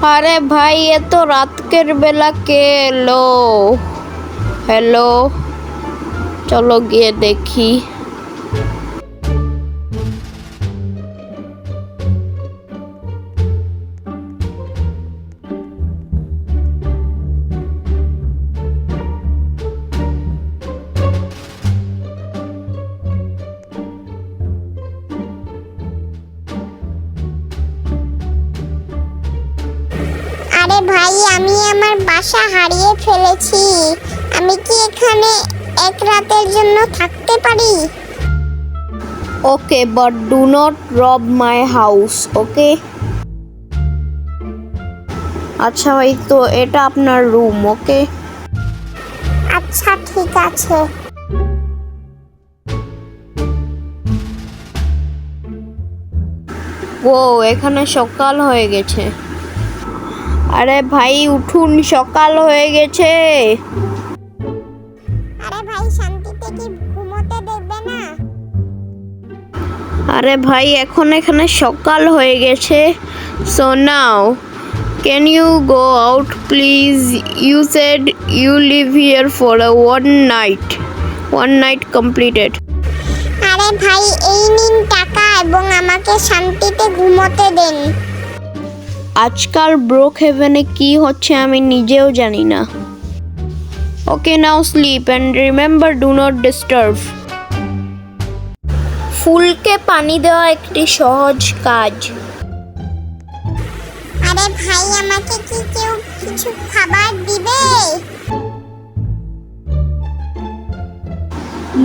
আরে ভাই, এত রাতের বেলা কে এলো? হ্যালো, চলো গিয়ে দেখি। আরে ভাই, আমি আমার বাসা হারিয়ে ফেলেছি। আমি কি এখানে এক রাতের জন্য থাকতে পারি? ওকে, বাট ডু নট রব মাই হাউস, ওকে? আচ্ছা ভাই, তো এটা আপনার রুম, ওকে? আচ্ছা, ঠিক আছে। ও, এখানে সকাল হয়ে গেছে। আরে ভাই উঠুন, সকাল হয়ে গেছে। আরে ভাই, শান্তিতে কি ঘুমোতে দেবে না? আরে ভাই, এখন এখানে সকাল হয়ে গেছে। So now can you go out please? You said you live here for one night completed. আরে ভাই, এই নিন টাকা এবং আমাকে শান্তিতে ঘুমোতে দেন। আজকাল ব্রোক হেভেনে কি হচ্ছে আমি নিজেও জানি না। Okay, now sleep and remember do not disturb. ফুলকে পানি দেওয়া একটি সহজ কাজ। আরে ভাই, আমাকে কি কেউ কিছু খাবার দিবে?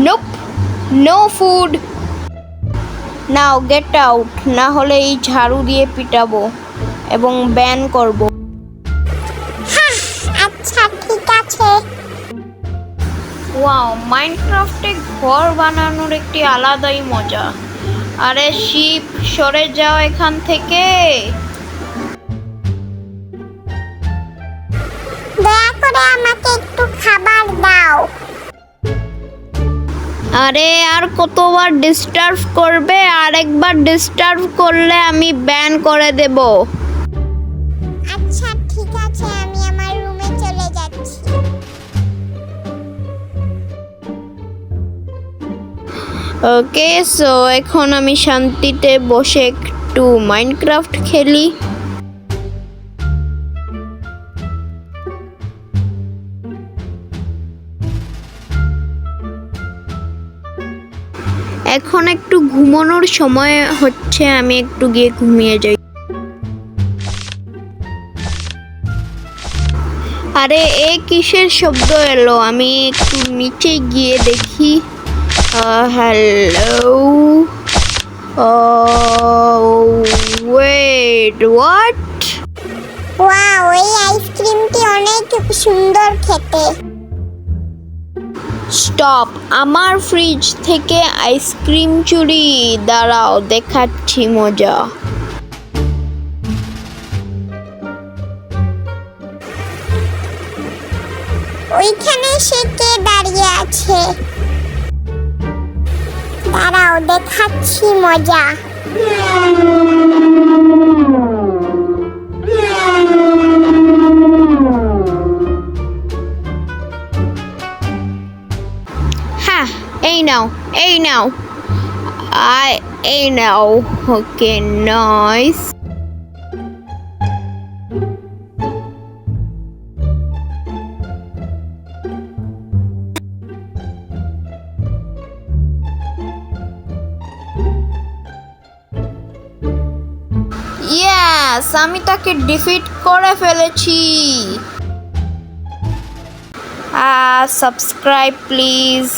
Nope, no food. Now get out, না হলে এই ঝাড়ু দিয়ে পিটাবো এবং ব্যান করব। হ্যাঁ, আচ্ছা ঠিক আছে। ওয়াও, মাইনক্রাফটে ঘর বানানোর একটি আলাদাই মজা। আরে শিপ, সরে যাও এখান থেকে। দয়া করে আমাকে একটু খাবার দাও। আরে আর কতবার ডিস্টার্ব করবে? আরেকবার ডিস্টার্ব করলে আমি ব্যান করে দেব। আচ্ছা ঠিক আছে, আমি আমার রুমে চলে যাচ্ছি। ওকে, সো এখন আমি শান্তিতে বসে একটু মাইনক্রাফট খেলি। এখন একটু ঘুমানোর সময় হচ্ছে, আমি একটু গিয়ে ঘুমিয়ে যাই। আরে এ কিসের শব্দ এলো? আমি একটু নিচে গিয়ে দেখি। Hello, wait, what? ওয়াও, এই আইসক্রিমটি অনেক সুন্দর খেতে। স্টপ, আমার ফ্রিজ থেকে আইসক্রিম চুরি। দাঁড়াও, দেখাচ্ছি মজা। ওইখানে সে কে দাঁড়িয়ে আছে? দাঁড়াও, দেখাচ্ছি মজা। হ্যাঁ, এই নাও, এই নাও, এই নাও। ওকে, নাইস। ইয়েস, আমি তাকে ডিফিট করে ফেলেছি। Subscribe please.